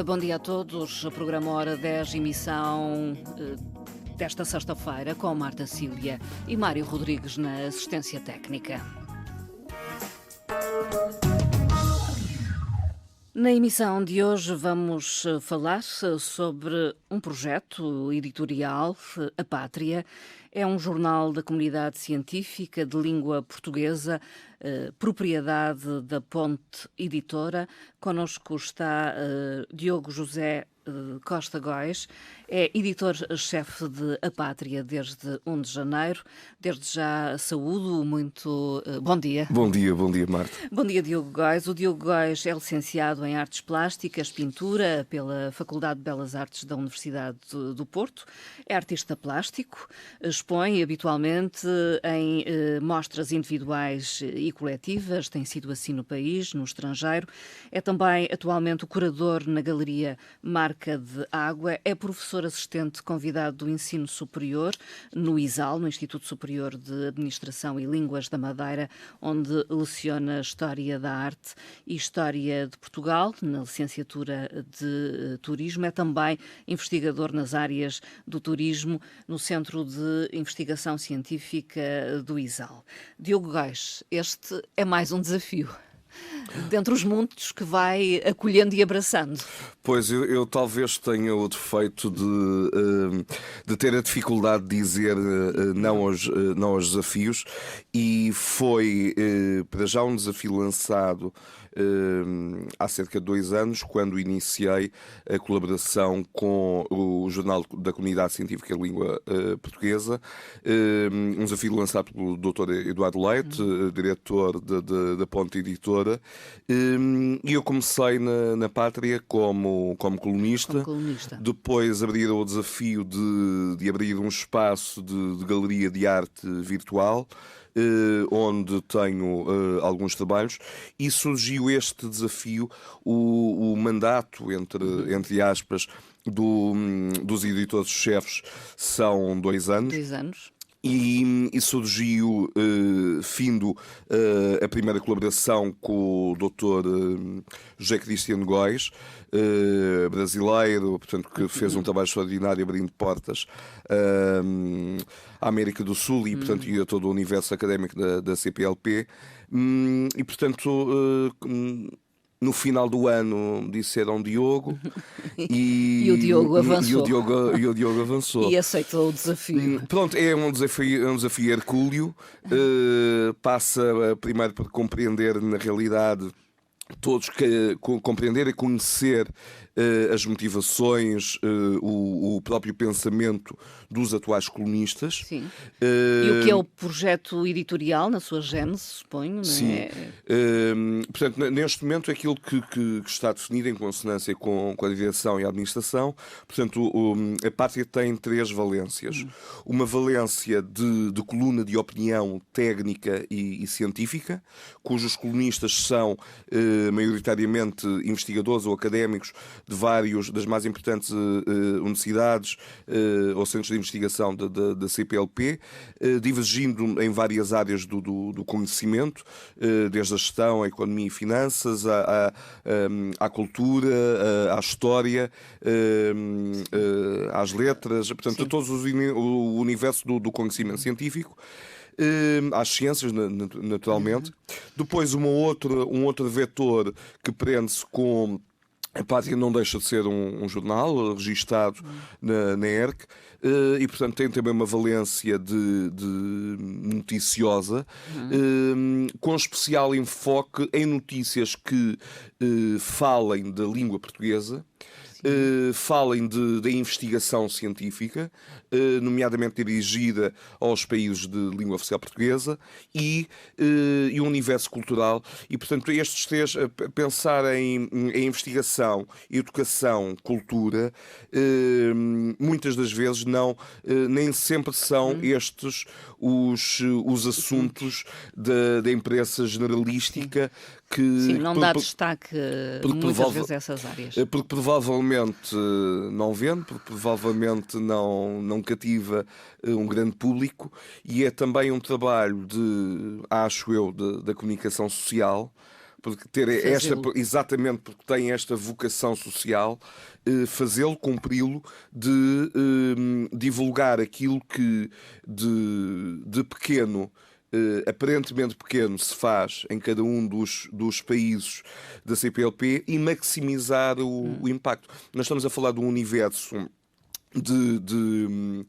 Bom dia a todos. O programa Hora 10, emissão desta sexta-feira, com Marta Cília e Mário Rodrigues na assistência técnica. Na emissão de hoje vamos falar sobre um projeto editorial, A Pátria. É um jornal da comunidade científica de língua portuguesa, propriedade da Ponte Editora. Connosco está Diogo José Costa Góes, é editor-chefe de A Pátria desde 1 de janeiro. Desde já saúdo, muito bom dia. Bom dia, Marta. Bom dia, Diogo Góes. O Diogo Góes é licenciado em Artes Plásticas, Pintura, pela Faculdade de Belas Artes da Universidade do Porto. É artista plástico, expõe habitualmente em mostras individuais e coletivas, tem sido assim no país, no estrangeiro. É também atualmente o curador na Galeria Marca de Água, é professor assistente convidado do Ensino Superior no ISAL, no Instituto Superior de Administração e Línguas da Madeira, onde leciona História da Arte e História de Portugal, na licenciatura de Turismo. É também investigador nas áreas do turismo no Centro de Investigação Científica do ISAL. Diogo Góes, este é mais um desafio, dentre os muitos que vai acolhendo e abraçando. Pois, eu talvez tenha o defeito de ter a dificuldade de dizer não aos desafios, e foi para já um desafio lançado há cerca de 2 anos, quando iniciei a colaboração com o Jornal da Comunidade Científica de Língua Portuguesa, um desafio lançado pelo Dr. Eduardo Leite, diretor da Ponte Editora, e eu comecei na Pátria como colunista. Depois abrir o desafio de abrir um espaço de galeria de arte virtual, onde tenho alguns trabalhos, e surgiu este desafio, o mandato, entre aspas, dos editores-chefes são 2 anos. 2 anos. E surgiu, findo a primeira colaboração com o Dr. José Cristiano Góes, brasileiro, portanto, que fez um trabalho extraordinário abrindo portas à América do Sul e, portanto, e a todo o universo académico da CPLP. E, portanto, no final do ano disseram Diogo e o Diogo avançou. E o Diogo avançou. E aceitou o desafio. Pronto, é um desafio hercúleo. Passa primeiro por compreender, na realidade, todos compreender e conhecer as motivações, o próprio pensamento dos atuais colunistas. Sim. E o que é o projeto editorial, na sua gênese, suponho, não é? Sim. Portanto, neste momento, aquilo que está definido em consonância com a direção e a administração, portanto, a Pátria tem 3 valências. Uma valência de coluna de opinião técnica e científica, cujos colunistas são maioritariamente investigadores ou académicos de das mais importantes universidades ou centros de investigação da CPLP, divergindo em várias áreas do conhecimento, desde a gestão, a economia e finanças, à cultura, à história, às letras, portanto, a todos o universo do conhecimento científico. Às ciências, naturalmente. Depois um outro vetor que prende-se com... A Pátria não deixa de ser um jornal registado na ERC, e, portanto, tem também uma valência de noticiosa, com especial enfoque em notícias que falem da língua portuguesa, falem da investigação científica, nomeadamente dirigida aos países de língua oficial portuguesa, e o universo cultural. E, portanto, estes 3, pensar em investigação, educação, cultura, muitas das vezes nem sempre são estes os assuntos da imprensa generalística. Sim, não dá destaque muitas vezes a essas áreas. Porque provavelmente não vende, porque provavelmente não cativa um grande público, e é também um trabalho acho eu, da comunicação social, porque exatamente porque tem esta vocação social, fazê-lo, cumpri-lo, de divulgar aquilo que de pequeno, aparentemente pequeno, se faz em cada um dos países da CPLP e maximizar o impacto. Nós estamos a falar de um universo de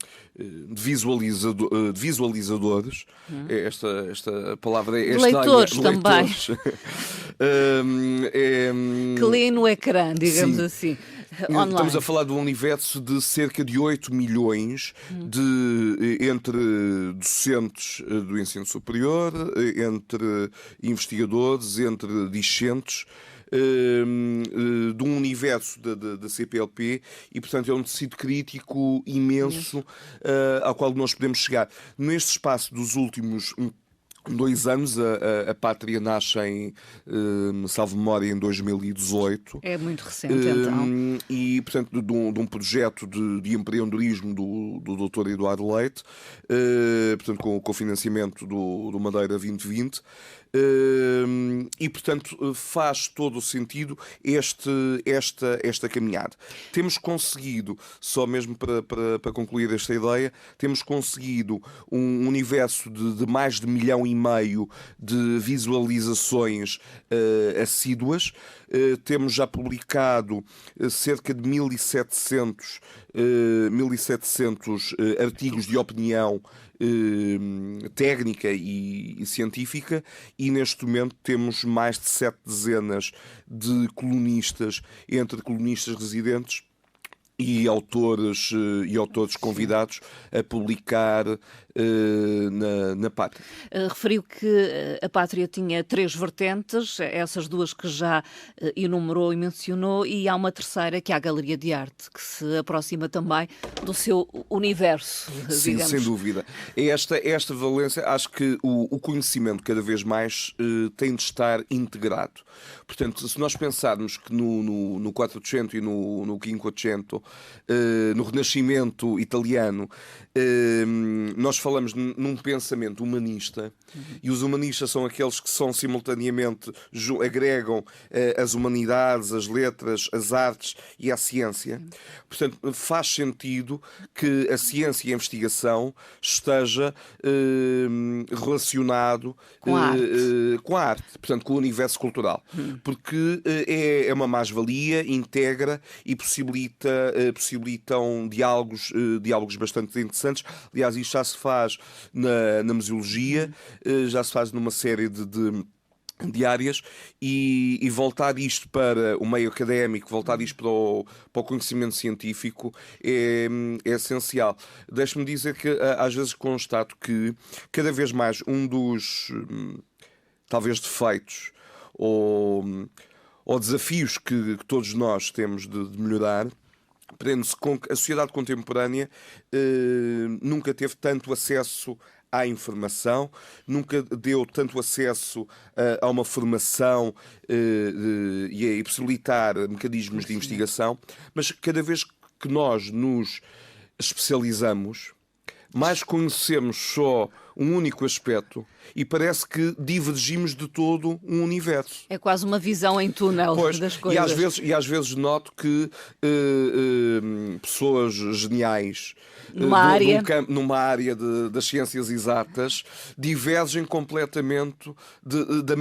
visualizadores. Esta palavra é leitores estranha. Também. É, que leem no ecrã, digamos sim. assim. Online. Estamos a falar de um universo de cerca de 8 milhões entre docentes do ensino superior, entre investigadores, entre discentes, de um universo da CPLP, e, portanto, é um tecido crítico imenso ao qual nós podemos chegar. Neste espaço dos últimos 2 anos, a Pátria nasce salvo memória, em 2018. É muito recente, então. E, portanto, de um projeto de empreendedorismo do Dr. Eduardo Leite, portanto, com o financiamento do Madeira 2020. E, portanto, faz todo o sentido esta caminhada. Temos conseguido, só mesmo para concluir esta ideia, temos conseguido um universo de mais de 1,5 milhão de visualizações assíduas. Temos já publicado cerca de 1.700 artigos de opinião técnica e científica, e neste momento temos mais de 7 dezenas de colunistas, entre colunistas residentes e autores convidados a publicar na Pátria. Referiu que a Pátria tinha 3 vertentes, essas 2 que já enumerou e mencionou, e há uma terceira, que é a Galeria de Arte, que se aproxima também do seu universo, Sim, digamos. sem dúvida. Esta valência, acho que o conhecimento cada vez mais tem de estar integrado. Portanto, se nós pensarmos que no Quattrocento e no Quinquecento, no Renascimento italiano, nós falamos num pensamento humanista, e os humanistas são aqueles que são simultaneamente, agregam as humanidades, as letras, as artes e a ciência. Portanto, faz sentido que a ciência e a investigação esteja relacionado com a arte, portanto, com o universo cultural, porque é uma mais-valia, integra e possibilitam diálogos bastante interessantes. Aliás, isto já se faz na museologia, já se faz numa série de áreas, e voltar isto para o meio académico, voltar isto para o conhecimento científico é essencial. Deixe-me dizer que às vezes constato que cada vez mais um dos talvez defeitos ou desafios que todos nós temos de melhorar prende-se com que a sociedade contemporânea nunca teve tanto acesso à informação, nunca deu tanto acesso a uma formação e a possibilitar mecanismos de investigação, mas cada vez que nós nos especializamos, mais conhecemos só um único aspecto e parece que divergimos de todo um universo. É quase uma visão em túnel das coisas. E às vezes noto que pessoas geniais numa área das ciências exatas divergem completamente de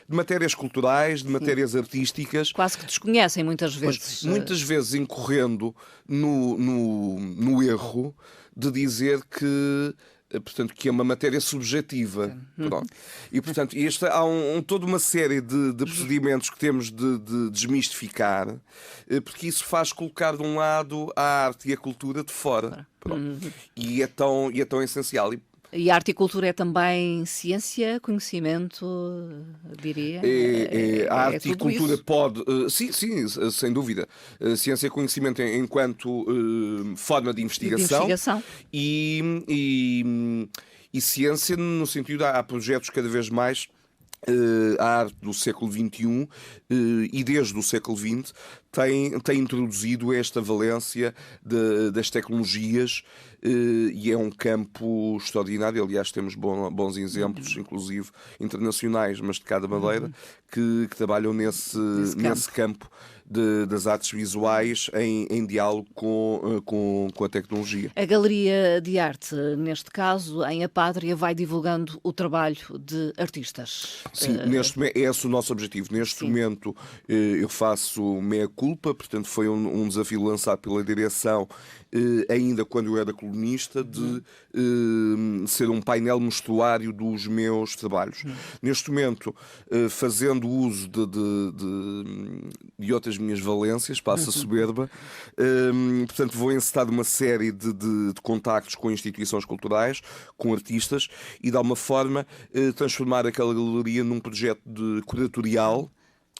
matérias culturais, de matérias artísticas. Quase que desconhecem muitas vezes. Muitas vezes incorrendo no erro de dizer que, portanto, que é uma matéria subjetiva. Pronto. E, portanto, há toda uma série de procedimentos que temos de desmistificar, porque isso faz colocar de um lado a arte e a cultura de fora. Pronto. E é tão essencial. E arte e cultura é também ciência, conhecimento, diria? A arte e cultura isso? pode... sim, sem dúvida. Ciência e conhecimento enquanto forma de investigação. E ciência no sentido... Há projetos cada vez mais a arte do século XXI e desde o século XX tem introduzido esta valência das tecnologias e é um campo extraordinário. Aliás, temos bons exemplos, inclusive internacionais, mas de cada maneira, que trabalham nesse campo das artes visuais em diálogo com a tecnologia. A Galeria de Arte, neste caso, em A Pátria, vai divulgando o trabalho de artistas. Sim, neste momento, é esse o nosso objetivo. Neste momento eu faço meia-culpa, portanto foi um desafio lançado pela direção, ainda quando eu era colunista, de ser um painel mostruário dos meus trabalhos. Neste momento, fazendo uso de outras minhas valências, passa soberba, portanto vou encetar uma série de contactos com instituições culturais, com artistas, e de alguma forma transformar aquela galeria num projeto curatorial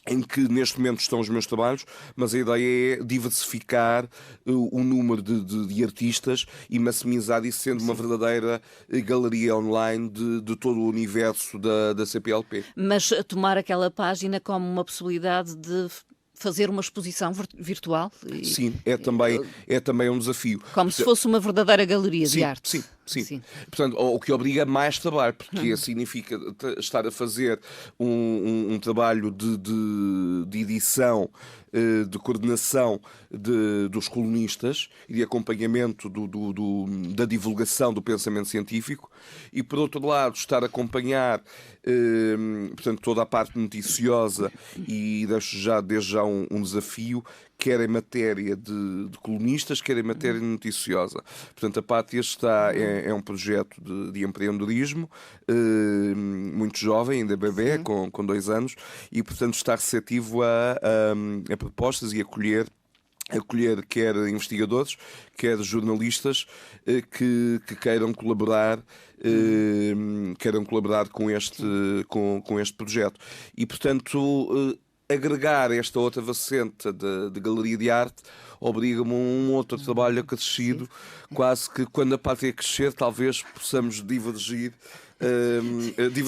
em que neste momento estão os meus trabalhos, mas a ideia é diversificar o número de artistas e maximizar isso, sendo uma verdadeira galeria online de todo o universo da CPLP. Mas tomar aquela página como uma possibilidade de fazer uma exposição virtual? Sim, é também um desafio. Como se fosse uma verdadeira galeria de arte. Sim. Sim. Portanto, o que obriga mais trabalho, porque significa estar a fazer um trabalho de edição, de coordenação dos colunistas e de acompanhamento da divulgação do pensamento científico, e por outro lado estar a acompanhar portanto, toda a parte noticiosa, e deixo desde já um desafio, quer em matéria de colunistas, quer em matéria noticiosa. Portanto, a Pátria é um projeto de empreendedorismo, muito jovem, ainda bebê, com 2 anos, e, portanto, está receptivo a propostas e acolher quer investigadores, quer jornalistas que queiram colaborar com este projeto. E, portanto, agregar esta outra faceta de galeria de arte obriga-me a um outro trabalho acrescido, quase que quando a Pátria crescer talvez possamos divergir,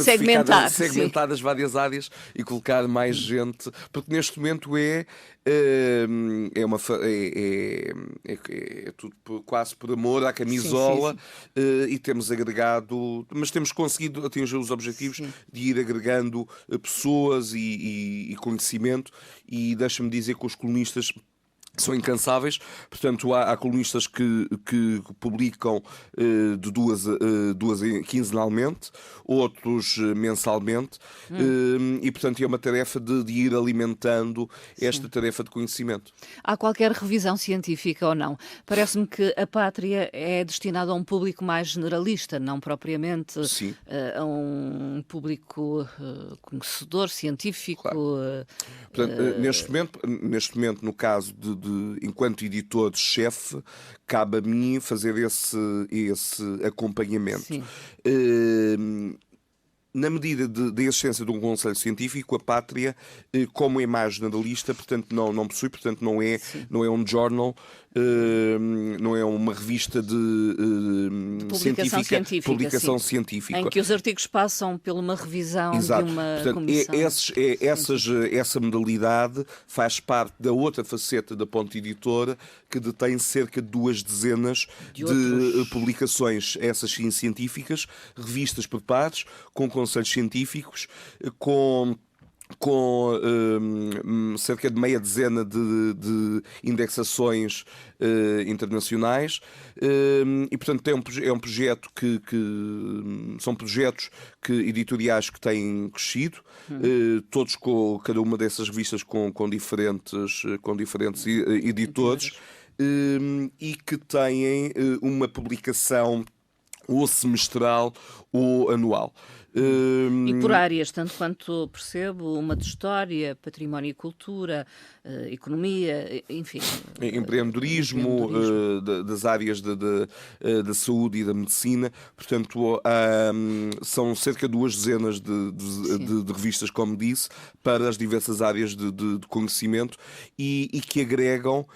segmentar as várias áreas e colocar mais gente, porque neste momento é tudo quase por amor à camisola. E temos agregado, mas temos conseguido atingir os objetivos de ir agregando pessoas e conhecimento, e deixa-me dizer que os colunistas são incansáveis. Portanto, há colunistas que publicam de duas quinzenalmente, outros mensalmente, e, portanto, é uma tarefa de ir alimentando esta tarefa de conhecimento. Há qualquer revisão científica ou não? Parece-me que a Pátria é destinada a um público mais generalista, não propriamente a um público conhecedor, científico. Claro. Portanto, neste momento, no caso enquanto editor-chefe, cabe a mim fazer esse acompanhamento. Na medida da existência de um conselho científico, a Pátria, como é mais generalista, portanto não possui, portanto não é um journal, não é uma revista de publicação científica, em que os artigos passam por uma revisão. Exato. De uma comissão. Essa modalidade faz parte da outra faceta da Ponte Editora, que detém cerca de 2 dezenas de publicações, essas sim científicas, revistas por pares, com conselhos científicos, com cerca de meia dezena de indexações internacionais, e, portanto, é um projeto são projetos editoriais que têm crescido, todos cada uma dessas revistas com diferentes editores, e que têm uma publicação ou semestral ou anual. E por áreas, tanto quanto percebo, uma de história, património e cultura, economia, enfim. Empreendedorismo, das áreas da saúde e da medicina. Portanto, são cerca de 2 dezenas de revistas, como disse, para as diversas áreas de conhecimento, e que agregam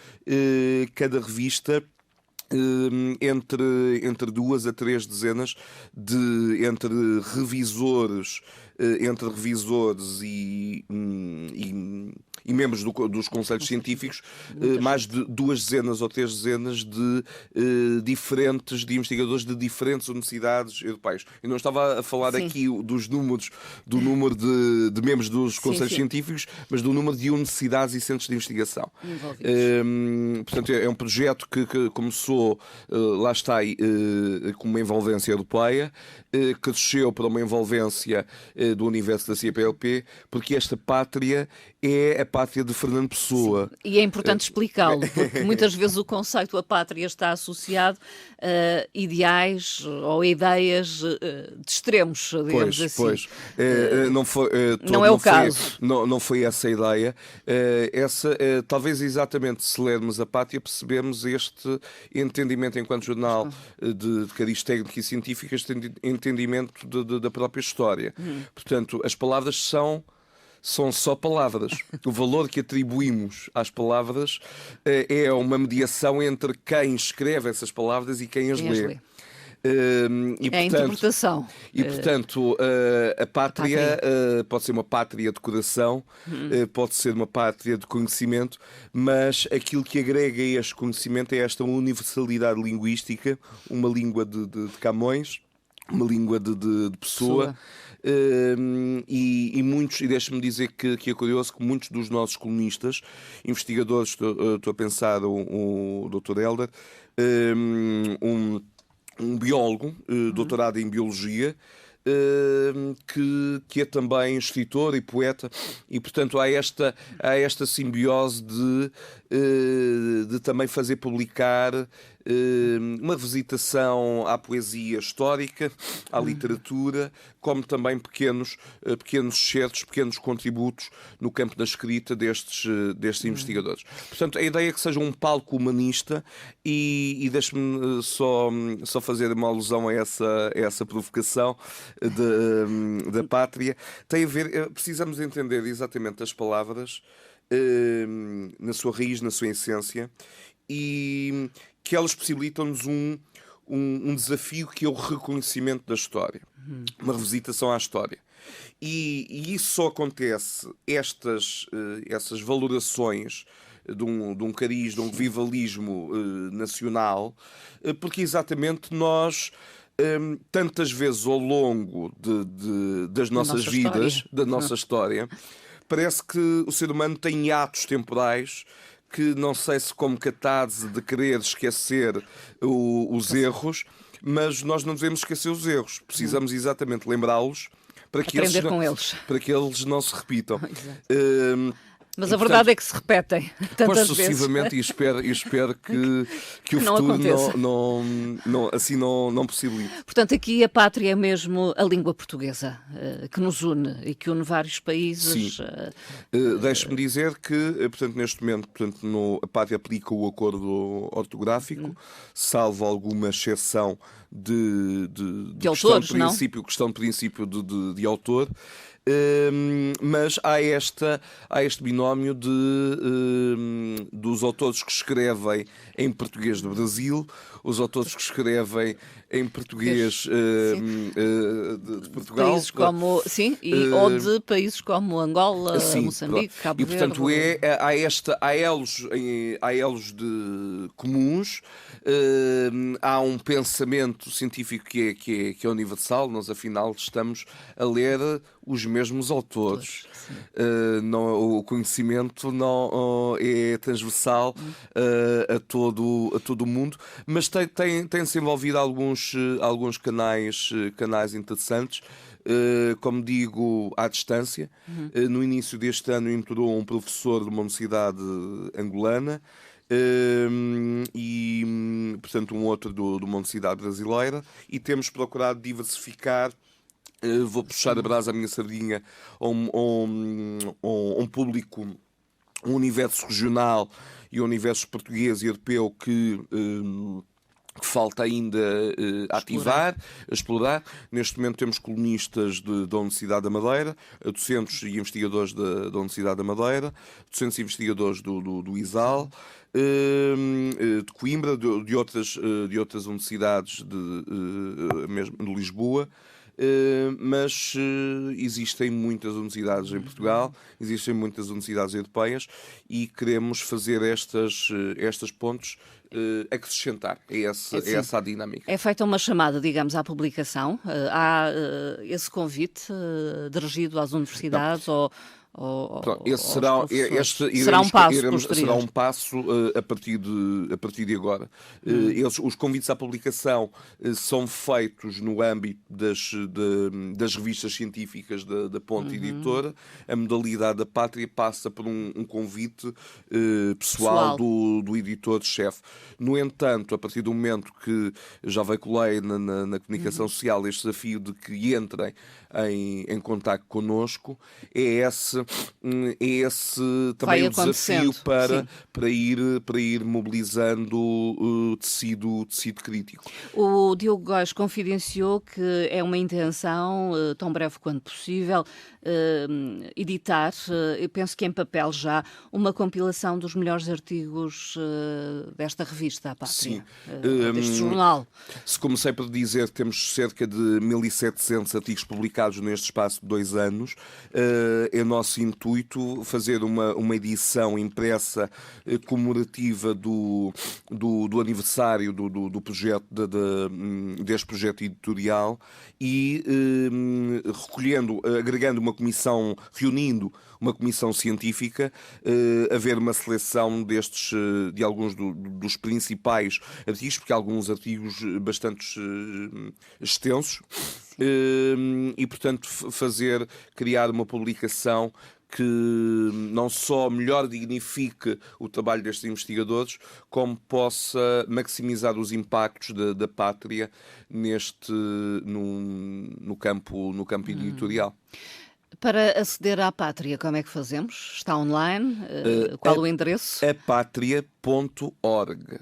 cada revista entre 2 a 3 dezenas entre revisores, e membros dos conselhos científicos, mais de 2 dezenas ou 3 dezenas de investigadores de diferentes universidades europeias. Eu não estava a falar Sim. aqui do número de membros dos conselhos sim. científicos, mas do número de universidades e centros de investigação. Portanto, é um projeto que começou, lá está, com uma envolvência europeia, que desceu para uma envolvência do universo da CPLP, porque esta pátria é a pátria de Fernando Pessoa. Sim. E é importante explicá-lo, porque muitas vezes o conceito a pátria está associado a ideais ou ideias de extremos, digamos assim. Pois. Não é o caso. Não foi essa a ideia. Talvez exatamente se lermos a Pátria percebemos este entendimento enquanto jornal de cariz técnico e científico, este entendimento da própria história. Portanto, as palavras são só palavras. O valor que atribuímos às palavras é uma mediação entre quem escreve essas palavras e quem as lê. É a interpretação. E, portanto, a pátria pode ser uma pátria de coração, pode ser uma pátria de conhecimento, mas aquilo que agrega a este conhecimento é esta universalidade linguística, uma língua de Camões, uma língua de Pessoa. E muitos, e deixa-me dizer que é curioso que muitos dos nossos colunistas, investigadores, estou a pensar o Dr. Hélder, um biólogo, doutorado em Biologia, que é também escritor e poeta, e portanto há esta simbiose de também fazer publicar uma visitação à poesia histórica, à literatura, como também pequenos excertos, pequenos contributos no campo da escrita destes investigadores. Portanto, a ideia é que seja um palco humanista e deixe-me só fazer uma alusão a essa provocação da pátria. Tem a ver, precisamos entender exatamente as palavras na sua raiz, na sua essência, e que elas possibilitam-nos um desafio que é o reconhecimento da história, uma revisitação à história. E isso só acontece, essas valorações de um cariz, de um revivalismo nacional, porque exatamente nós, tantas vezes ao longo das nossas vidas, da nossa história, parece que o ser humano tem atos temporais que não sei se como catarse de querer esquecer os erros, mas nós não devemos esquecer os erros. Precisamos exatamente lembrá-los para que eles não se repitam. Mas a verdade é que se repetem tantas vezes. Sucessivamente, e espero que o futuro não possibilite. Portanto, aqui a pátria é mesmo a língua portuguesa que nos une e que une vários países. Sim. Deixe-me dizer que, portanto, neste momento, a pátria aplica o acordo ortográfico, salvo alguma exceção de autores, questão de princípio de autor. Mas há este binómio dos autores que escrevem em português do Brasil, os autores que escrevem em português de Portugal. Países como, ou de países como Angola, Moçambique, Cabo Verde. E, portanto, há elos comuns, há um pensamento científico que é universal. Nós, afinal, estamos a ler os mesmos autores. O conhecimento não é transversal a todo o mundo, mas tem-se envolvido alguns canais interessantes. Como digo, à distância. No início deste ano entrou um professor de uma universidade angolana, e, portanto, um outro de uma universidade brasileira, e temos procurado diversificar. Vou puxar a brasa à minha sardinha a um público, um universo regional e um universo português e europeu que que falta ainda ativar, explorar. Neste momento temos colunistas da Universidade da Madeira, docentes e investigadores da Universidade da Madeira, docentes e investigadores do ISAL, de Coimbra, de outras universidades mesmo de Lisboa. Mas existem muitas universidades em Portugal, existem muitas universidades europeias e queremos fazer estas pontes acrescentar. É essa a dinâmica. É feita uma chamada, digamos, à publicação. Há esse convite dirigido às universidades ou esse será um passo posterior. Será um passo a partir de agora. Os convites à publicação são feitos no âmbito das revistas científicas da Ponte Editora. A modalidade da Pátria passa por um convite pessoal do editor-chefe. No entanto, a partir do momento que já veiculei na comunicação social este desafio de que entrem em contacto connosco, é esse também o desafio para ir mobilizando o tecido crítico. O Diogo Góis confidenciou que é uma intenção, tão breve quanto possível, editar, eu penso que em papel já, uma compilação dos melhores artigos desta revista, A Pátria, deste jornal. Se comecei por dizer que temos cerca de 1.700 artigos publicados neste espaço de 2 anos, é nosso intuito fazer uma edição impressa comemorativa do aniversário do projeto, deste projeto editorial e reunindo uma comissão científica, haver uma seleção de alguns dos principais artigos, porque há alguns artigos bastante extensos, e portanto criar uma publicação que não só melhor dignifique o trabalho destes investigadores, como possa maximizar os impactos da Pátria no campo editorial. Para aceder à Pátria, como é que fazemos? Está online? Qual o endereço? apatria.org.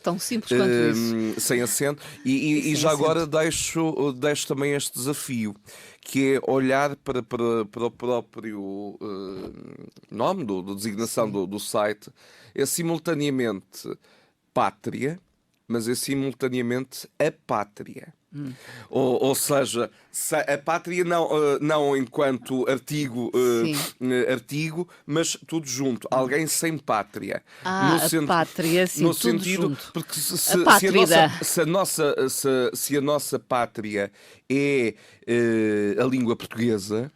Tão simples quanto isso. Sem acento. E já agora deixo também este desafio, que é olhar para o próprio nome, da designação do site. É simultaneamente Pátria, mas é simultaneamente a Pátria. Ou seja, a Pátria não enquanto artigo, mas tudo junto. Alguém sem pátria. Pátria, sim, no tudo sentido, junto. porque se a nossa pátria é a língua portuguesa,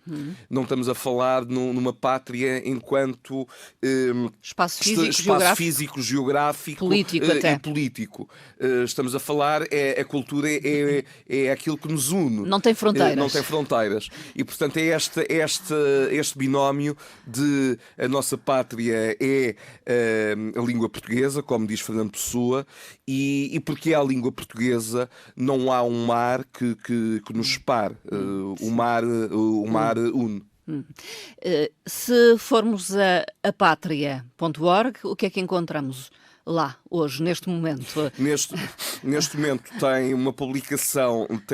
não estamos a falar numa pátria enquanto espaço físico, geográfico político até. E político. Estamos a falar, a cultura é aquilo que nos une. Não tem fronteiras. Não tem fronteiras. E, portanto, é este binómio de a nossa pátria é a língua portuguesa, como diz Fernando Pessoa, e porque é a língua portuguesa, não há um mar que nos separe. O mar une. Se formos a apatria.org, o que é que encontramos lá, hoje, neste momento? Neste momento tem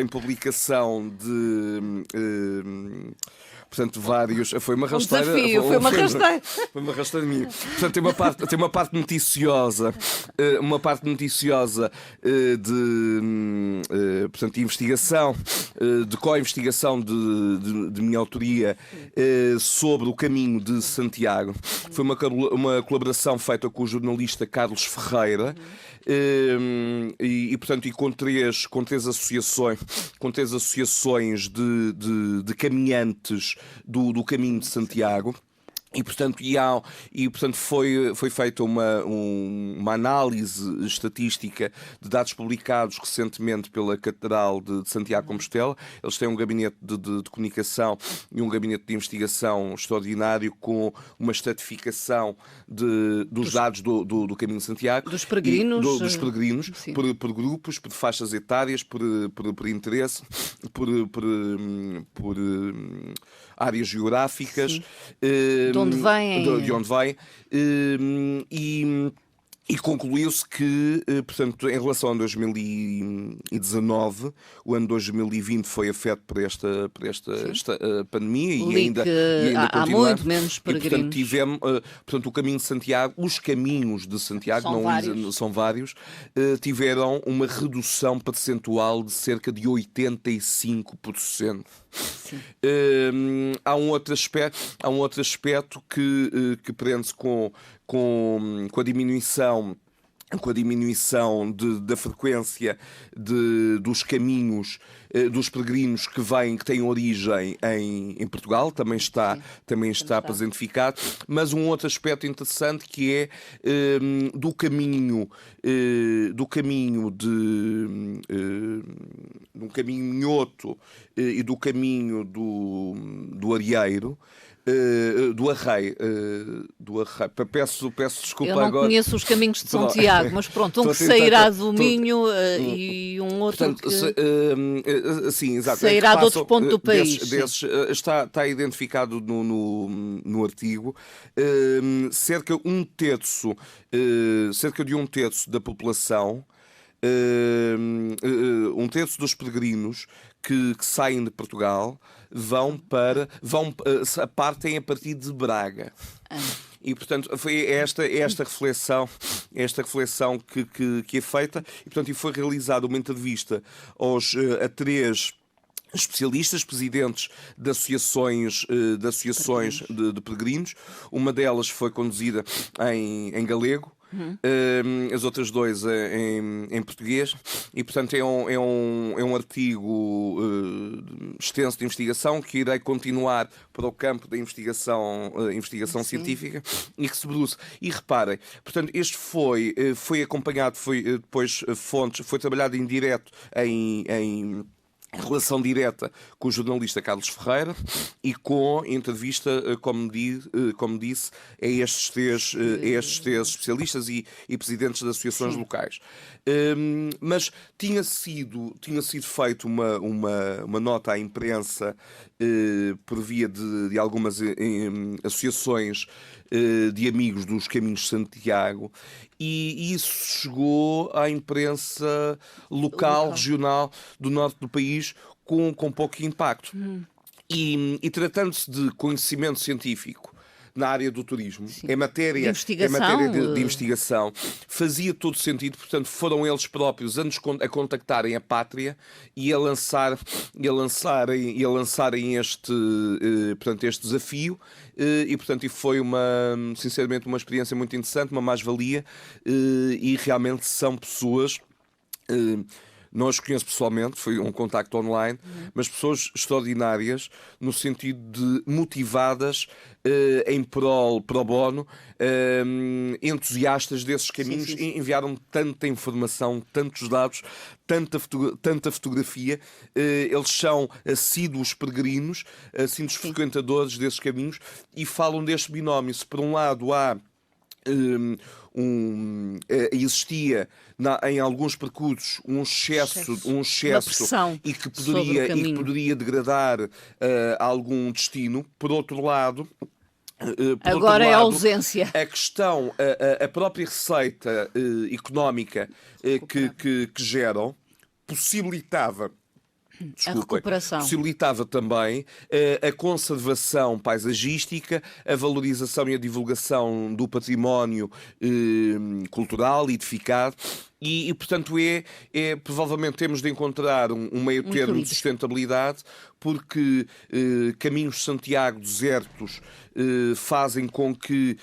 publicação de portanto, vários. Foi uma rasteira. Desafio, foi uma rasteira. Foi uma rasteira minha. Portanto, tem uma parte noticiosa, de investigação, de co-investigação de minha autoria sobre o caminho de Santiago. Foi uma colaboração feita com o jornalista Carlos Ferreira. Portanto, com três associações de caminhantes do caminho de Santiago. E, portanto, foi feita uma análise estatística de dados publicados recentemente pela Catedral de Santiago de Compostela. Eles têm um gabinete de comunicação e um gabinete de investigação extraordinário, com uma estratificação dos dados do Caminho de Santiago. Dos peregrinos. Dos peregrinos, por grupos, por faixas etárias, por interesse, por áreas geográficas. De onde vêm. De onde vêm. E concluiu-se que, portanto, em relação a 2019, o ano 2020 foi afetado por esta pandemia e ainda há continua. muito menos peregrinos. E, portanto, tivemos, portanto, o caminho de Santiago, os caminhos de Santiago, são vários, tiveram uma redução percentual de cerca de 85%. Há um outro aspecto que prende-se com a diminuição da frequência dos caminhos dos peregrinos que têm origem em Portugal, também está presentificado, mas um outro aspecto interessante que é do caminho minhoto e do caminho do Arieiro, do Arreio. Peço desculpa agora. Eu não conheço os caminhos de São Tiago, mas pronto, um que sairá do Minho e um outro que sim, exato, sairá de outro ponto do país. Está identificado no artigo. Cerca de um terço da população, um terço dos peregrinos que saem de Portugal partem a partir de Braga. E, portanto, foi esta reflexão que é feita, e, portanto, foi realizada uma entrevista a 3 especialistas, presidentes de associações de peregrinos. Uma delas foi conduzida em galego, as outras 2 em português, e, portanto, é um artigo extenso de investigação que irei continuar para o campo da investigação científica e que se produz. E reparem, portanto, este foi acompanhado, depois fontes, foi trabalhado em direto em relação direta com o jornalista Carlos Ferreira e com entrevista, como disse, a estes 3 especialistas e presidentes de associações locais. Mas tinha sido feita uma nota à imprensa por via de algumas associações de amigos dos Caminhos de Santiago, e isso chegou à imprensa local, regional do norte do país com pouco impacto. E tratando-se de conhecimento científico na área do turismo, em matéria de investigação, fazia todo sentido. Portanto, foram eles próprios a contactarem a Pátria e a lançarem este desafio, e, portanto, foi sinceramente uma experiência muito interessante, uma mais-valia, e realmente são pessoas... Não as conheço pessoalmente, foi um contacto online, mas pessoas extraordinárias, no sentido de motivadas em pro bono, entusiastas desses caminhos. Sim. Enviaram tanta informação, tantos dados, tanta fotografia. Eles são assíduos peregrinos, assíduos frequentadores desses caminhos, e falam deste binómio. Se por um lado existia em alguns percursos um excesso e que poderia degradar algum destino, por outro lado, agora é a ausência. A questão, a própria receita económica que geram possibilitava a recuperação. Possibilitava também a conservação paisagística, a valorização e a divulgação do património cultural edificado. E, portanto, provavelmente temos de encontrar um meio termo de sustentabilidade, porque caminhos de Santiago desertos fazem com que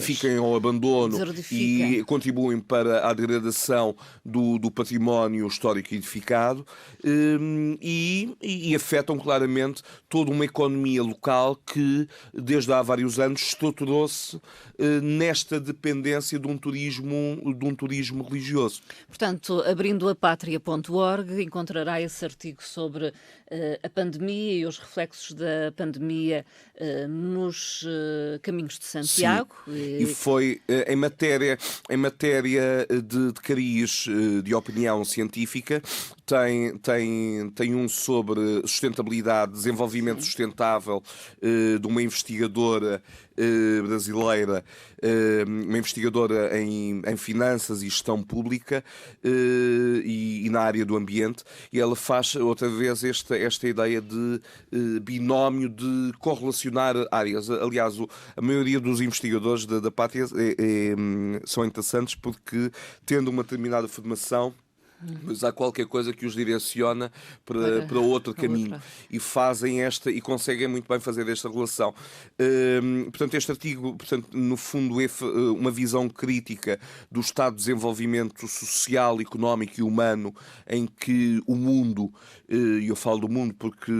fiquem ao abandono e contribuem para a degradação do património histórico edificado, e afetam claramente toda uma economia local que, desde há vários anos, estruturou-se nesta dependência de um turismo religioso. Portanto, abrindo a pátria.org, encontrará esse artigo sobre a pandemia e os reflexos da pandemia nos caminhos de Santiago. Sim. E foi em matéria de cariz de opinião científica, tem um sobre sustentabilidade, desenvolvimento sustentável, de uma investigadora brasileira, uma investigadora em finanças e gestão pública e na área do ambiente, e ela faz outra vez esta ideia de binómio de correlacionar áreas. Aliás, a maioria dos investigadores da Pátria são interessantes porque, tendo uma determinada formação, mas há qualquer coisa que os direciona para outro caminho e fazem conseguem muito bem fazer esta relação. Portanto, este artigo, no fundo, é uma visão crítica do estado de desenvolvimento social, económico e humano em que o mundo, e eu falo do mundo porque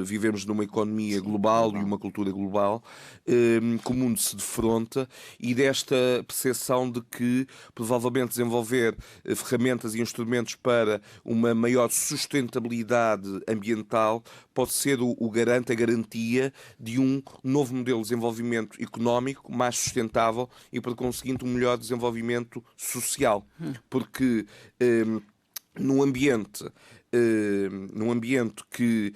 vivemos numa economia global e uma cultura global, que o mundo se defronta, e desta percepção de que provavelmente desenvolver ferramentas e instrumentos para uma maior sustentabilidade ambiental pode ser o garante, a garantia de um novo modelo de desenvolvimento económico mais sustentável e, por conseguinte, um melhor desenvolvimento social. Porque num ambiente que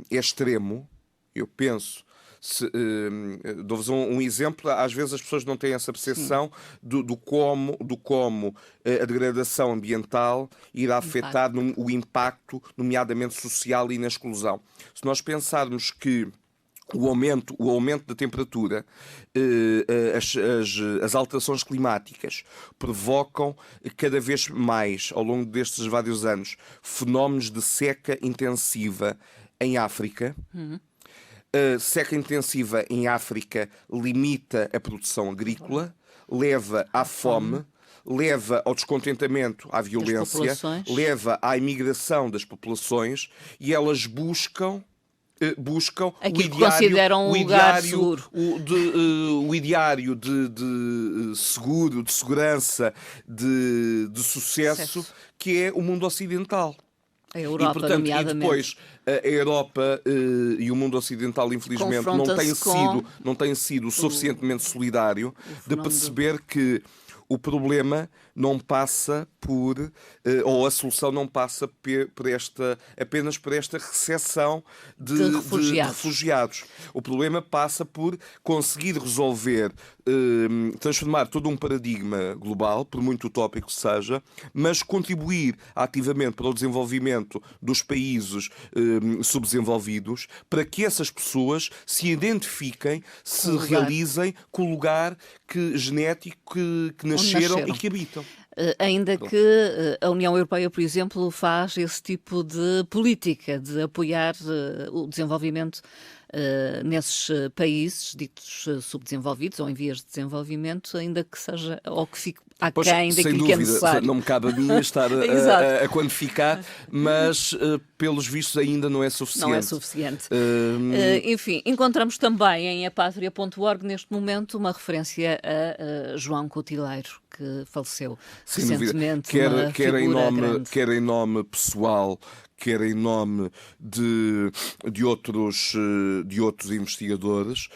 é extremo, eu penso. Dou-vos um exemplo. Às vezes as pessoas não têm essa percepção do como a degradação ambiental irá afetar o impacto, nomeadamente social, e na exclusão. Se nós pensarmos que o aumento da temperatura, as alterações climáticas provocam cada vez mais, ao longo destes vários anos, fenómenos de seca intensiva em África. A seca intensiva em África limita a produção agrícola, leva à fome, leva ao descontentamento, à violência, leva à imigração das populações, e elas buscam aquilo que consideram um lugar seguro. O ideário de seguro, de segurança, de sucesso, que é o mundo ocidental. A Europa, e, portanto, nomeadamente. E depois a Europa e o mundo ocidental, infelizmente, não tem sido suficientemente solidário de perceber que o problema não passa ou a solução não passa apenas por esta recessão de refugiados. O problema passa por conseguir resolver, transformar todo um paradigma global, por muito utópico que seja, mas contribuir ativamente para o desenvolvimento dos países subdesenvolvidos, para que essas pessoas se identifiquem, se realizem com o lugar genético que nasceram e que habitam. Ainda que a União Europeia, por exemplo, faz esse tipo de política de apoiar o desenvolvimento nesses países ditos subdesenvolvidos ou em vias de desenvolvimento, ainda que seja, ou que fique aquém daquilo que é necessário. Não me cabe a mim estar a quantificar, mas pelos vistos ainda não é suficiente. Não é suficiente. Enfim, encontramos também em apátria.org neste momento uma referência a João Cotileiro, que faleceu recentemente. Quer em nome pessoal, quer em nome de outros investigadores,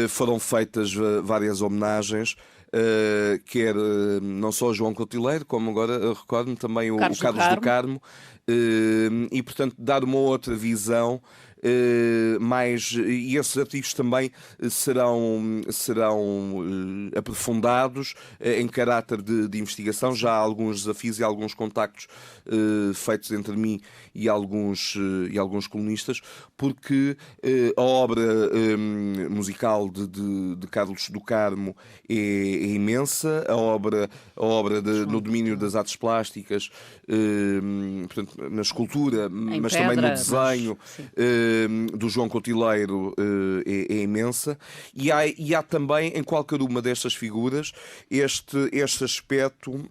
foram feitas várias homenagens. Quer não só o João Cotileiro, como agora recordo-me também o Carlos do Carmo, e portanto dar uma outra visão. E esses artigos também serão aprofundados em caráter de investigação. Já há alguns desafios e alguns contactos feitos entre mim e alguns colunistas, porque a obra musical de Carlos do Carmo é imensa, a obra no domínio das artes plásticas, portanto, na escultura, mas também no desenho, do João Cotileiro é imensa, e há também em qualquer uma destas figuras este aspecto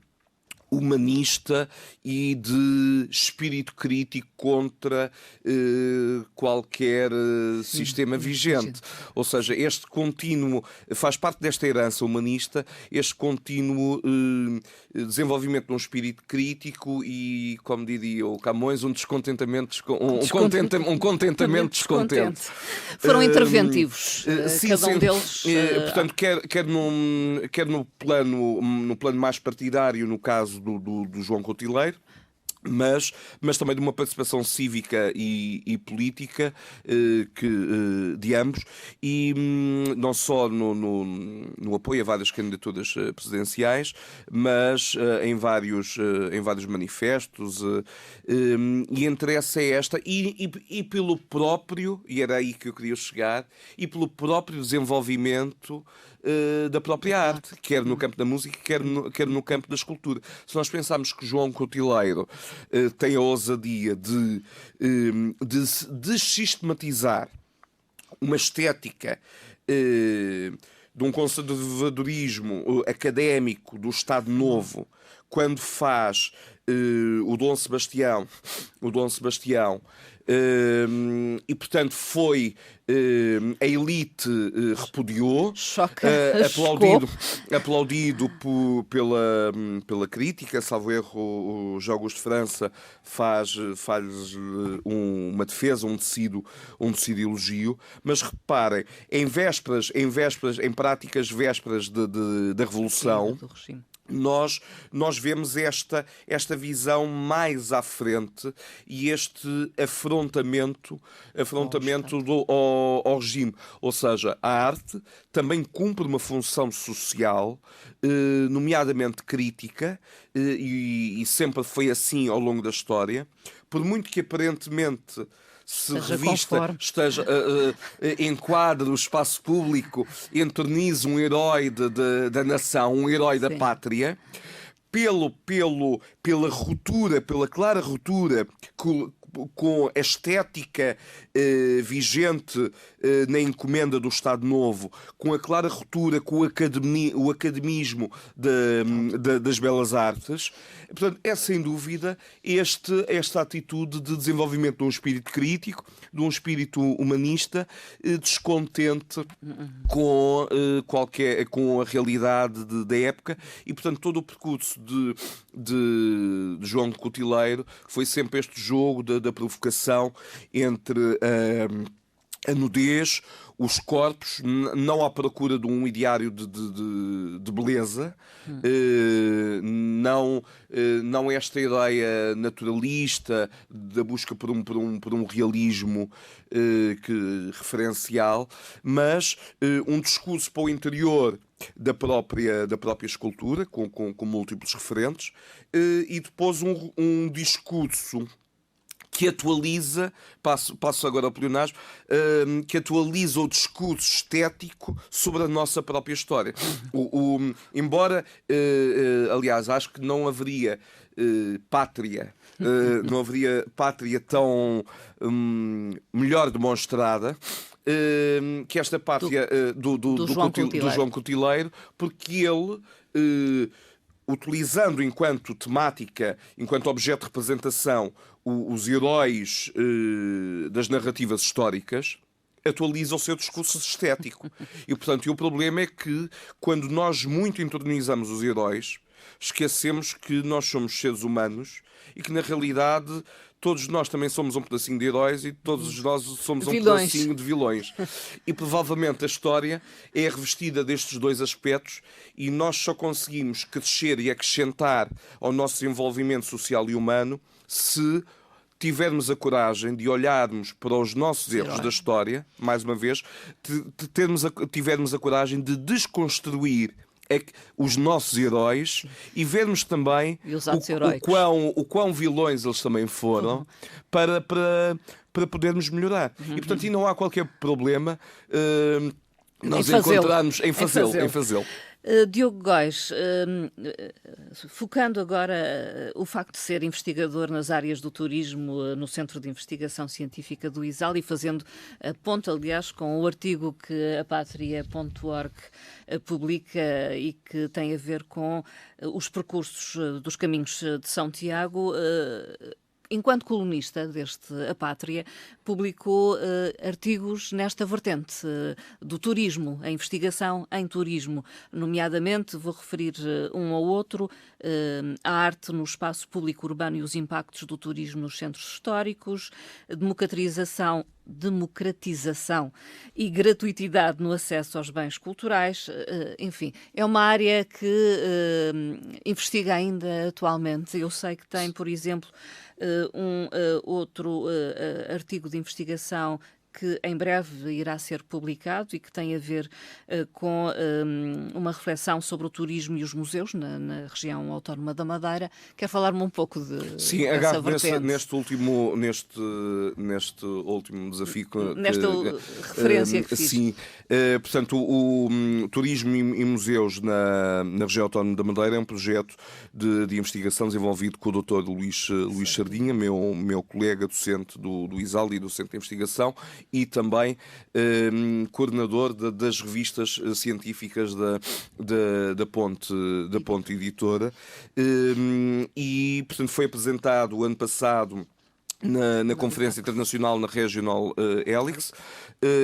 humanista e de espírito crítico contra qualquer sistema vigente. Ou seja, este contínuo faz parte desta herança humanista, este contínuo desenvolvimento de um espírito crítico e, como diria o Camões, um contentamento descontente. Foram interventivos, cada um deles. Portanto, quer no plano mais partidário, no caso do João Cotileiro, mas também de uma participação cívica e política de ambos, e não só no apoio a várias candidaturas presidenciais, mas em vários manifestos, e entre essa é esta, e pelo próprio, e era aí que eu queria chegar, e pelo próprio desenvolvimento da própria arte, quer no campo da música, quer no campo da escultura. Se nós pensarmos que João Cotileiro tem a ousadia de sistematizar uma estética de um conservadorismo académico do Estado Novo, quando faz o Dom Sebastião, e portanto foi a elite repudiou, aplaudido pela crítica. Salvo erro, o João Augusto de França faz uma defesa, um decidido elogio. Mas reparem, em práticas vésperas da Revolução, nós vemos esta visão mais à frente e este afrontamento ao regime. Ou seja, a arte também cumpre uma função social, nomeadamente crítica, e sempre foi assim ao longo da história, por muito que aparentemente se revista, enquadre o espaço público, entornize um herói da nação, um herói da pátria, pela ruptura, pela clara ruptura com a estética vigente na encomenda do Estado Novo, com a clara ruptura com o academismo das belas artes. Portanto, é sem dúvida esta atitude de desenvolvimento de um espírito crítico, de um espírito humanista, descontente com a realidade da época, e portanto todo o percurso de João de Cotileiro foi sempre este jogo da provocação entre a nudez, os corpos, não à procura de um ideário de beleza, não esta ideia naturalista da busca por um realismo referencial, mas um discurso para o interior da própria escultura, com múltiplos referentes, e depois um discurso que atualiza, passo agora ao pleonasmo, que atualiza o discurso estético sobre a nossa própria história. Embora, aliás, acho que não haveria pátria, tão melhor demonstrada que esta pátria do João Cotileiro, porque ele, utilizando enquanto temática, enquanto objeto de representação, os heróis das narrativas históricas, atualiza o seu discurso estético. E, portanto, o problema é que, quando nós muito entronizamos os heróis, esquecemos que nós somos seres humanos e que, na realidade, todos nós também somos um pedacinho de heróis e todos nós somos um pedacinho de vilões. E provavelmente a história é revestida destes dois aspectos, e nós só conseguimos crescer e acrescentar ao nosso desenvolvimento social e humano se tivermos a coragem de olharmos para os nossos erros da história, mais uma vez, tivermos a coragem de desconstruir os nossos heróis e vermos também o quão vilões eles também foram, para podermos melhorar. E, portanto, não há qualquer problema nós encontrarmos em fazê-lo. Diogo Góis, focando agora o facto de ser investigador nas áreas do turismo no Centro de Investigação Científica do ISAL, e fazendo a ponta, aliás, com o artigo que a Pátria.org publica e que tem a ver com os percursos dos caminhos de São Tiago, enquanto colunista deste A Pátria, publicou artigos nesta vertente do turismo, a investigação em turismo. Nomeadamente, vou referir um ao outro, a arte no espaço público urbano e os impactos do turismo nos centros históricos, a democratização democratização e gratuitidade no acesso aos bens culturais. Enfim, é uma área que investiga ainda atualmente. Eu sei que tem, por exemplo, outro artigo de investigação que em breve irá ser publicado e que tem a ver com uma reflexão sobre o turismo e os museus na região autónoma da Madeira. Quer falar-me um pouco Sim, dessa vertente? neste último desafio. Nesta referência que fiz. Sim, portanto, o turismo e museus na região autónoma da Madeira é um projeto de investigação desenvolvido com o Dr. Luís Sardinha, meu colega docente do ISAL e docente de investigação, e também coordenador das revistas científicas da Ponte Editora. E, portanto, foi apresentado ano passado na Conferência Internacional na Regional Helix.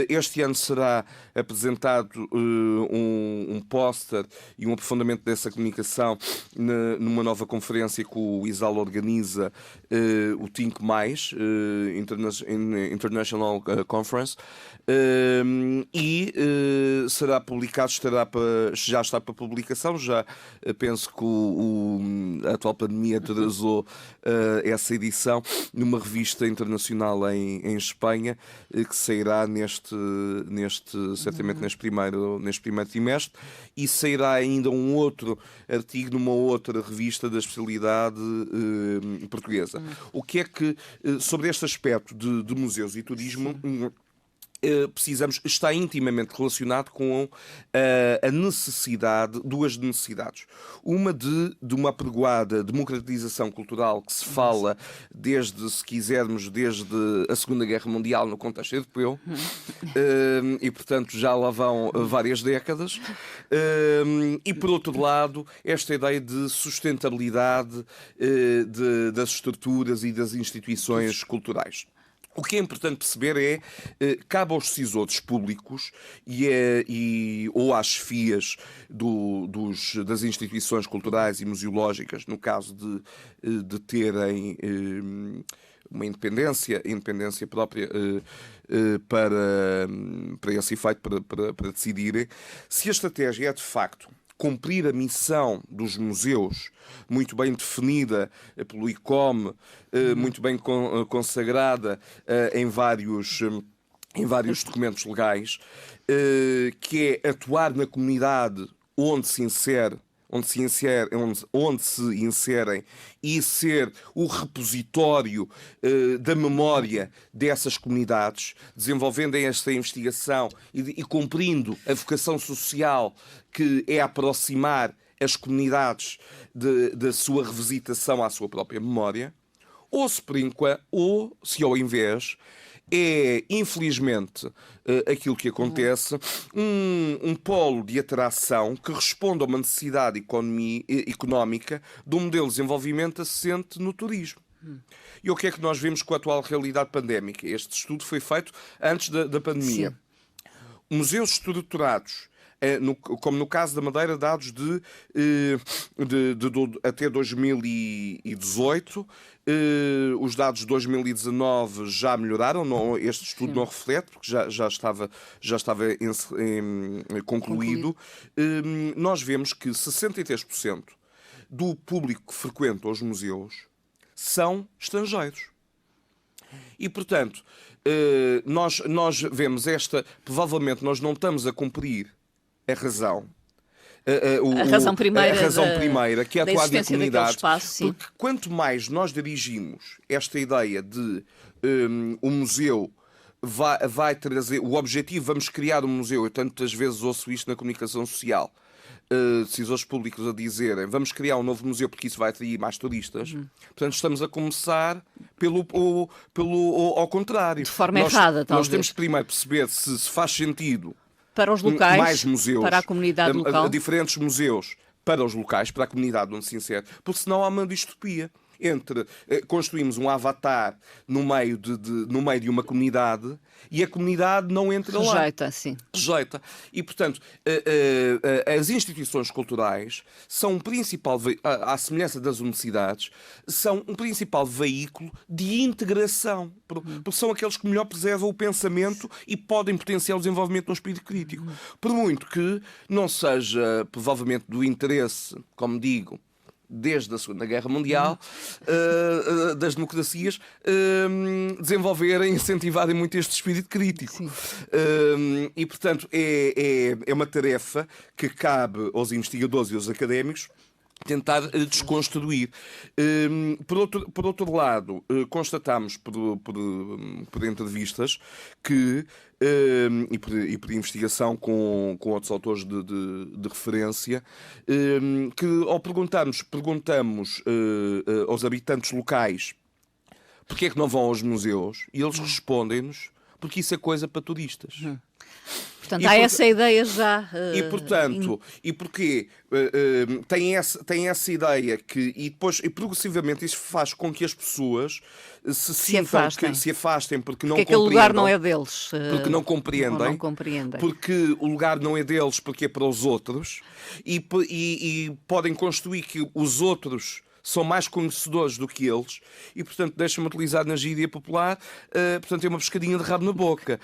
Este ano será apresentado um póster e um aprofundamento dessa comunicação numa nova conferência que o ISAL organiza, o Think Mais, International Conference, e será publicado, já está para publicação. Já penso que a atual pandemia atrasou essa edição, numa revista internacional em Espanha, que sairá certamente neste primeiro trimestre, e sairá ainda um outro artigo numa outra revista da especialidade portuguesa. O que é que, sobre este aspecto de museus e turismo, está intimamente relacionado com a necessidade, duas necessidades. Uma de uma apregoada democratização cultural que se fala se quisermos, desde a Segunda Guerra Mundial no contexto europeu, e portanto já lá vão várias décadas, e por outro lado esta ideia de sustentabilidade das estruturas e das instituições culturais. O que é importante perceber cabe aos decisores públicos ou às chefias das instituições culturais e museológicas, no caso de terem uma independência própria para esse efeito, para decidirem se a estratégia é de facto cumprir a missão dos museus, muito bem definida pelo ICOM, muito bem consagrada em vários documentos legais, que é atuar na comunidade onde se inserem e ser o repositório da memória dessas comunidades, desenvolvendo esta investigação e cumprindo a vocação social, que é aproximar as comunidades da sua revisitação à sua própria memória, ou se ao invés é, infelizmente, aquilo que acontece, um polo de atração que responde a uma necessidade económica de um modelo de desenvolvimento assente no turismo. E o que é que nós vemos com a atual realidade pandémica? Este estudo foi feito antes da pandemia. Sim. Museus estruturados, como no caso da Madeira, dados até 2018, os dados de 2019 já melhoraram, este estudo não reflete, porque já estava concluído. Nós vemos que 63% do público que frequenta os museus são estrangeiros. E, portanto, nós vemos provavelmente nós não estamos a cumprir a razão primeira, que é atuar na comunidade, espaço, porque quanto mais nós dirigimos esta ideia de o museu vai trazer o objetivo, vamos criar um museu, eu tantas vezes ouço isto na comunicação social, decisores públicos a dizerem vamos criar um novo museu porque isso vai atrair mais turistas. Portanto, estamos a começar ao contrário. De forma errada, talvez. Nós temos de primeiro perceber se faz sentido para os locais, mais museus, para a comunidade local, diferentes museus para os locais, para a comunidade onde se insere, porque senão há uma distopia. entre construímos um avatar no meio de uma comunidade e a comunidade não entra lá. Rejeita, sim. Rejeita. E, portanto, as instituições culturais são um principal, à semelhança das universidades, são um principal veículo de integração, porque são aqueles que melhor preservam o pensamento e podem potenciar o desenvolvimento de um espírito crítico. Por muito que não seja, provavelmente, do interesse, como digo, desde a Segunda Guerra Mundial, das democracias, desenvolverem, incentivarem muito este espírito crítico. E, portanto, é uma tarefa que cabe aos investigadores e aos académicos tentar desconstruir. Por outro lado, constatamos por entrevistas que, e por investigação com outros autores de referência, que ao perguntamos aos habitantes locais porque é que não vão aos museus, e eles respondem-nos porque isso é coisa para turistas. Portanto, há essa ideia já. E porquê? Tem essa ideia e depois, e progressivamente, isso faz com que as pessoas se afastem porque não compreendem. Aquele lugar não é deles. Porque não compreendem. Não compreendem. Porque o lugar não é deles, porque é para os outros. E podem construir que os outros são mais conhecedores do que eles e, portanto, deixa-me utilizar na gíria popular, portanto, é uma pescadinha de rabo na boca.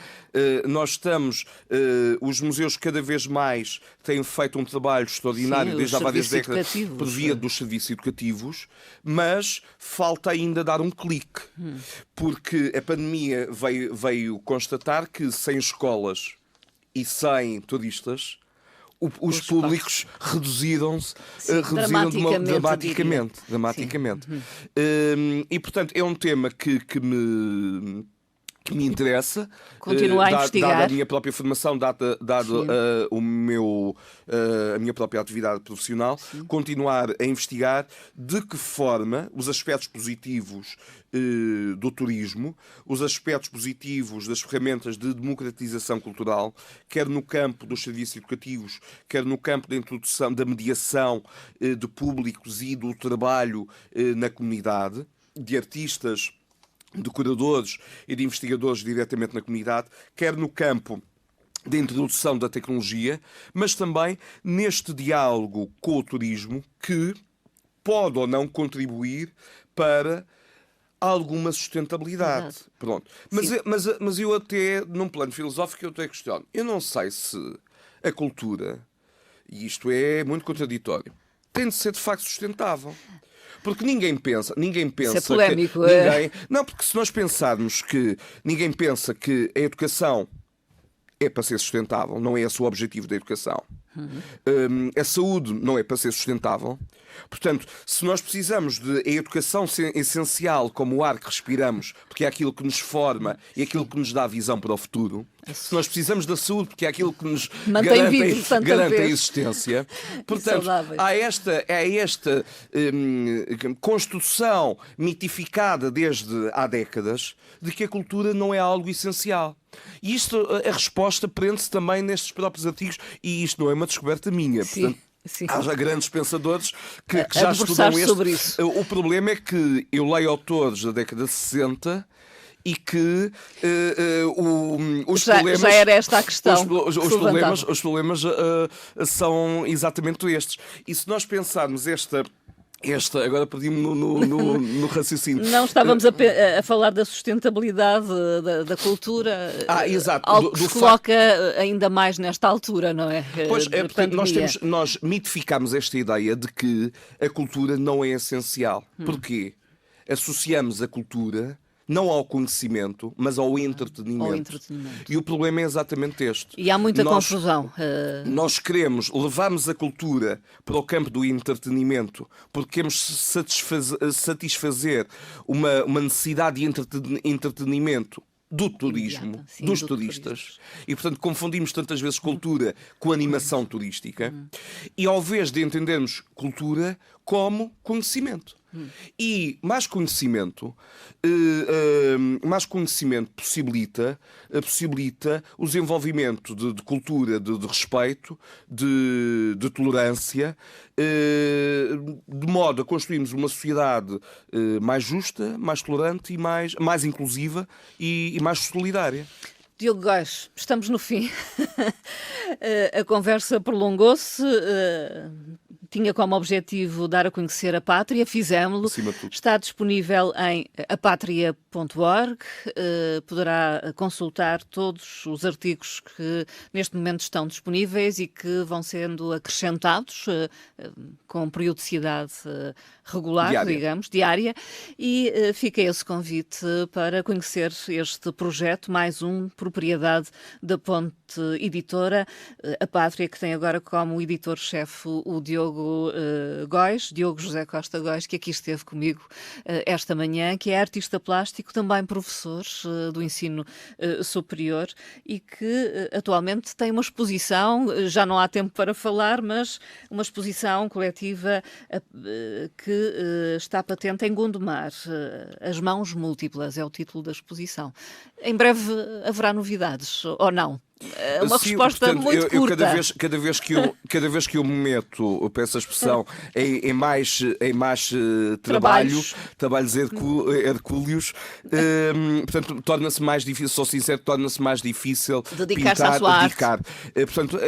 Os museus cada vez mais têm feito um trabalho extraordinário desde há várias décadas por via dos serviços educativos, mas falta ainda dar um clique, porque a pandemia veio constatar que sem escolas e sem turistas, os públicos reduziram-se dramaticamente. E, portanto, é um tema que me interessa. Continua a investigar. Dada a minha própria formação, dado a minha própria atividade profissional, continuar a investigar de que forma os aspectos positivos do turismo, os aspectos positivos das ferramentas de democratização cultural, quer no campo dos serviços educativos, quer no campo da introdução, da mediação de públicos e do trabalho na comunidade, de artistas, de curadores e de investigadores diretamente na comunidade, quer no campo da introdução da tecnologia, mas também neste diálogo com o turismo que pode ou não contribuir para alguma sustentabilidade. Pronto. Mas eu até, num plano filosófico, eu até questiono. Eu não sei se a cultura, e isto é muito contraditório, tem de ser de facto sustentável. Porque ninguém pensa Isso é polémico, Não, porque se nós pensarmos que ninguém pensa que a educação é para ser sustentável, não é esse o objetivo da educação. A saúde não é para ser sustentável. Portanto, se nós precisamos de a educação essencial como o ar que respiramos, porque é aquilo que nos forma e aquilo que nos dá a visão para o futuro, se nós precisamos da saúde, porque é aquilo que nos garante a existência, portanto, há esta construção mitificada desde há décadas de que a cultura não é algo essencial. E isto, a resposta prende-se também nestes próprios artigos, e isto não é uma descoberta minha. Portanto, há já grandes pensadores que já estudam sobre isso. O problema é que eu leio autores da década de 60 e que os problemas... Já era esta a questão. Os problemas são exatamente estes. E se nós pensarmos agora perdi-me no raciocínio. Não, estávamos a falar da sustentabilidade da cultura. Exato. Algo que se coloca ainda mais nesta altura, não é? Pois é, porque nós mitificamos esta ideia de que a cultura não é essencial. Porquê? Associamos a cultura não ao conhecimento, mas ao entretenimento. E o problema é exatamente este. E há muita confusão. Nós levamos a cultura para o campo do entretenimento porque queremos satisfazer uma necessidade de entretenimento do turismo, dos turistas. E, portanto, confundimos tantas vezes cultura com animação turística. E ao invés de entendermos cultura como conhecimento. E mais conhecimento mais conhecimento possibilita o desenvolvimento de cultura, de respeito, de tolerância, de modo a construirmos uma sociedade mais justa, mais tolerante e mais inclusiva e mais solidária. Diogo Góis, estamos no fim. A conversa prolongou-se. Tinha como objetivo dar a conhecer a Pátria, fizemos-lo. Está disponível em apatria.org. Poderá consultar todos os artigos que neste momento estão disponíveis e que vão sendo acrescentados com periodicidade regular, diária. E fica esse convite para conhecer este projeto, mais um, propriedade da Ponte Editora, a Pátria, que tem agora como editor-chefe o Diogo José Costa Góis, que aqui esteve comigo esta manhã, que é artista plástico, também professor do ensino superior e que atualmente tem uma exposição, já não há tempo para falar, mas uma exposição coletiva que está patente em Gondomar. As Mãos Múltiplas é o título da exposição. Em breve haverá novidades, ou não? Uma resposta portanto, muito curta. Cada vez que eu me meto, peço a expressão, em mais trabalhos hercúleos, portanto, torna-se mais difícil, sou sincero, torna-se mais difícil dedicar-se à sua arte. Portanto,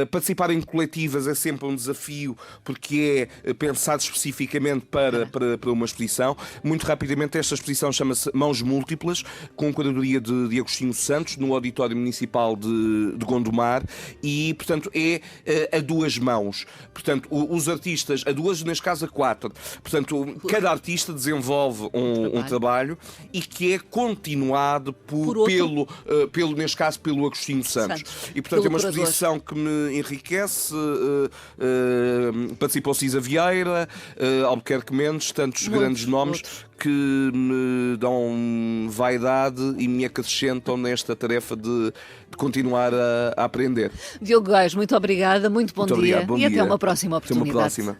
participar em coletivas é sempre um desafio, porque é pensado especificamente para uma exposição. Muito rapidamente, esta exposição chama-se Mãos Múltiplas, com curadoria de Agostinho Santos, no Auditório Municipal de Gondomar, e, portanto, é a duas mãos. Portanto, os artistas, a duas, neste caso a quatro. Portanto, cada artista desenvolve um trabalho e que é continuado pelo neste caso, pelo Agostinho Santos. E, portanto, é uma exposição que me enriquece. Participou Cisa Vieira, Albuquerque Mendes, tantos grandes nomes que me dão vaidade e me acrescentam nesta tarefa de continuar a aprender. Diogo Góis, muito obrigada, muito bom dia. Bom e dia. Até uma próxima oportunidade. Até uma próxima.